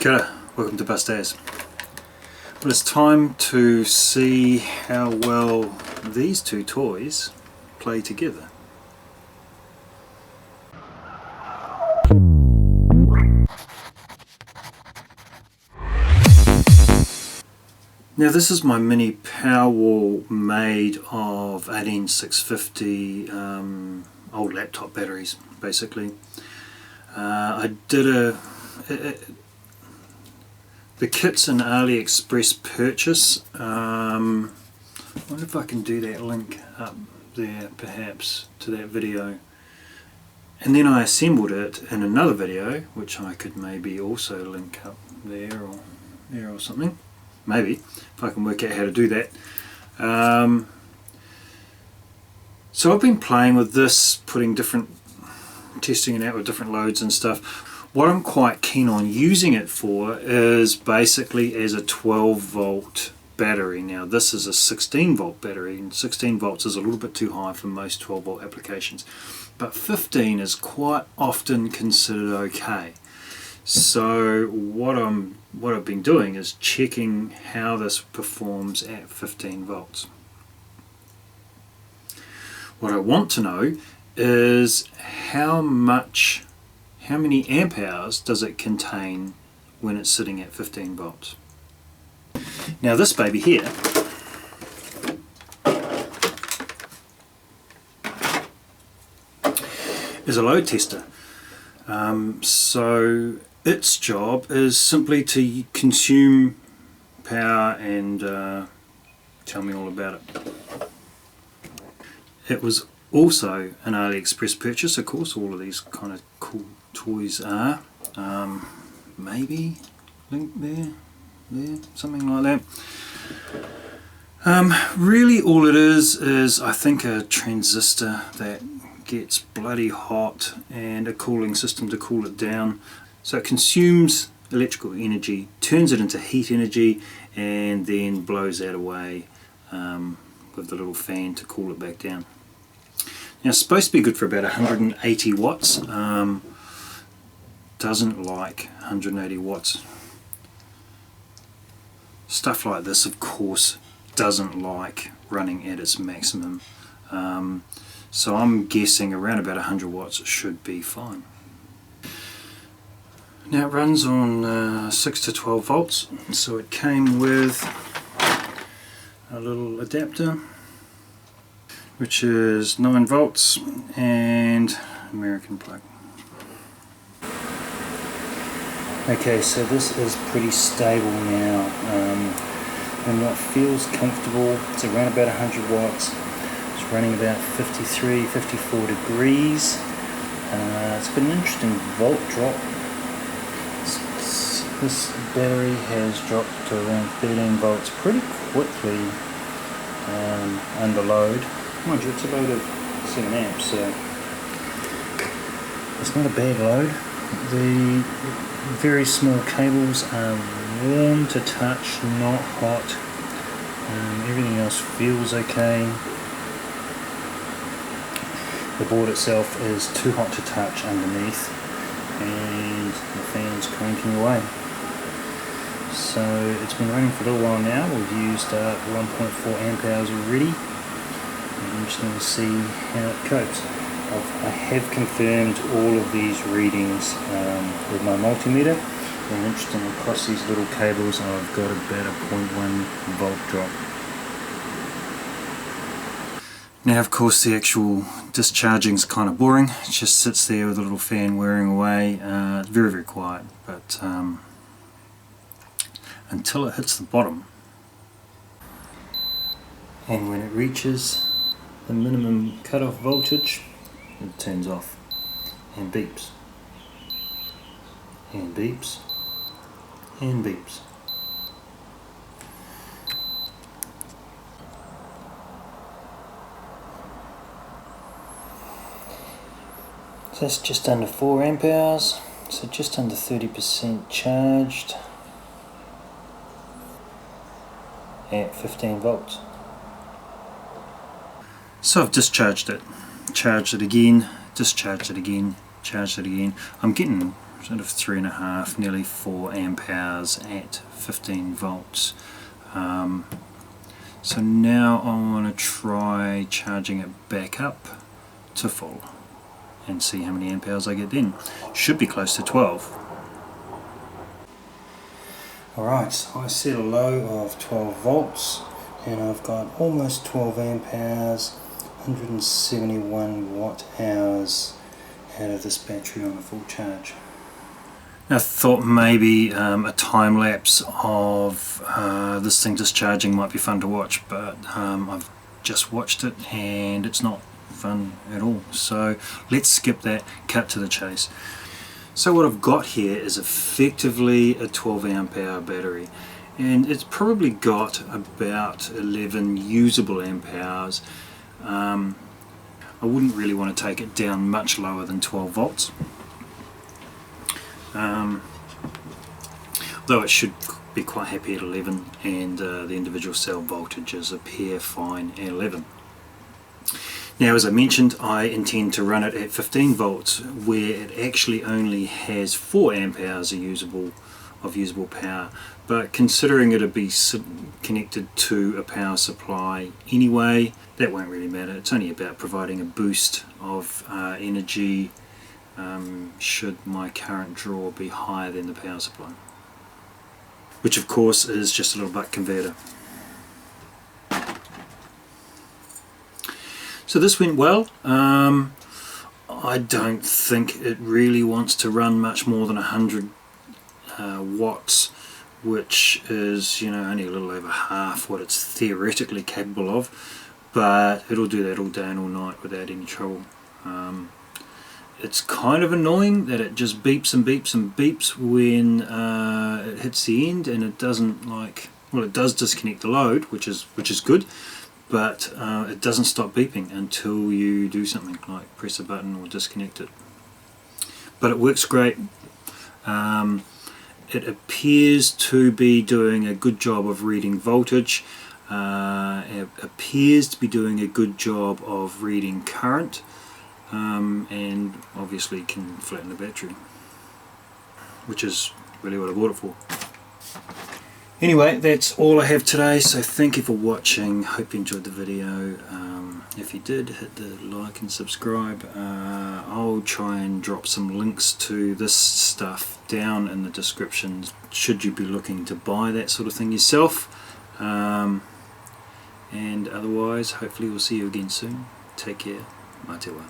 Kia ora, welcome to Bustaz. Well, it's time to see how well these two toys play together. Now this is my mini Powerwall made of 18650 old laptop batteries, basically. I did the kit's an AliExpress purchase. I wonder if I can do that link up there perhaps to that video. And then I assembled it in another video, which I could maybe also link up there or something. Maybe, if I can work out how to do that. So I've been playing with this, testing it out with different loads and stuff. What I'm quite keen on using it for is basically as a 12 volt battery. Now this is a 16 volt battery, and 16 volts is a little bit too high for most 12 volt applications. But 15 is quite often considered okay. So what I've been doing is checking how this performs at 15 volts. What I want to know is how many amp hours does it contain when it's sitting at 15 volts. Now this baby here is a load tester. So its job is simply to consume power and tell me all about it. It was also an AliExpress purchase, of course. All of these kind of cool toys are. Maybe link there, something like that. Really all it is I think a transistor that gets bloody hot and a cooling system to cool it down. So it consumes electrical energy, turns it into heat energy, and then blows that away with the little fan to cool it back down. Now it's supposed to be good for about 180 watts. Doesn't like 180 watts. Stuff like this, of course, doesn't like running at its maximum. So I'm guessing around about 100 watts should be fine. Now it runs on 6 to 12 volts, so it came with a little adapter which is 9 volts and American plug. Okay, so this is pretty stable now, and what feels comfortable, it's around about 100 watts. It's running about 53, 54 degrees. It's got an interesting volt drop. This battery has dropped to around 13 volts pretty quickly under load. Mind you, it's a load of 7 amps, so it's not a bad load. The very small cables are warm to touch, not hot. Everything else feels okay. The board itself is too hot to touch underneath, and the fan's cranking away. So it's been running for a little while now. We've used 1.4 amp hours already. I'm interested to see how it copes. I have confirmed all of these readings with my multimeter, and interestingly across these little cables I've got about a 0.1 volt drop. Now of course the actual discharging is kind of boring. It just sits there with a little fan whirring away. It's very, very quiet, but until it hits the bottom, and when it reaches the minimum cutoff voltage, it turns off and beeps and beeps and beeps. So that's just under 4 amp hours, so just under 30% charged at 15 volts. So I've discharged it, charged it again, discharged it again, charged it again. I'm getting sort of 3.5, nearly 4 amp hours at 15 volts. So now I want to try charging it back up to full and see how many amp hours I get then. Should be close to 12. Alright, so I set a low of 12 volts and I've got almost 12 amp hours, 171 watt hours out of this battery on a full charge. I thought maybe a time lapse of this thing discharging might be fun to watch, but I've just watched it and it's not fun at all. So let's skip that, cut to the chase. So what I've got here is effectively a 12 amp hour battery, and it's probably got about 11 usable amp hours. I wouldn't really want to take it down much lower than 12 volts. Though it should be quite happy at 11, and the individual cell voltages appear fine at 11. Now, as I mentioned, I intend to run it at 15 volts, where it actually only has 4 amp hours of usable power. But considering it'll be connected to a power supply anyway, that won't really matter. It's only about providing a boost of energy should my current draw be higher than the power supply, which of course is just a little buck converter. So this went well. I don't think it really wants to run much more than 100 watts, which is, you know, only a little over half what it's theoretically capable of, but it'll do that all day and all night without any trouble. It's kind of annoying that it just beeps and beeps and beeps when it hits the end, and it doesn't, like, well, it does disconnect the load, which is good, but it doesn't stop beeping until you do something like press a button or disconnect it. But it works great. It appears to be doing a good job of reading voltage. It appears to be doing a good job of reading current, and obviously can flatten the battery, which is really what I bought it for. Anyway, that's all I have today, so thank you for watching. Hope you enjoyed the video. If you did, hit the like and subscribe. I'll try and drop some links to this stuff down in the description should you be looking to buy that sort of thing yourself. And otherwise, hopefully we'll see you again soon. Take care. Mā te wā.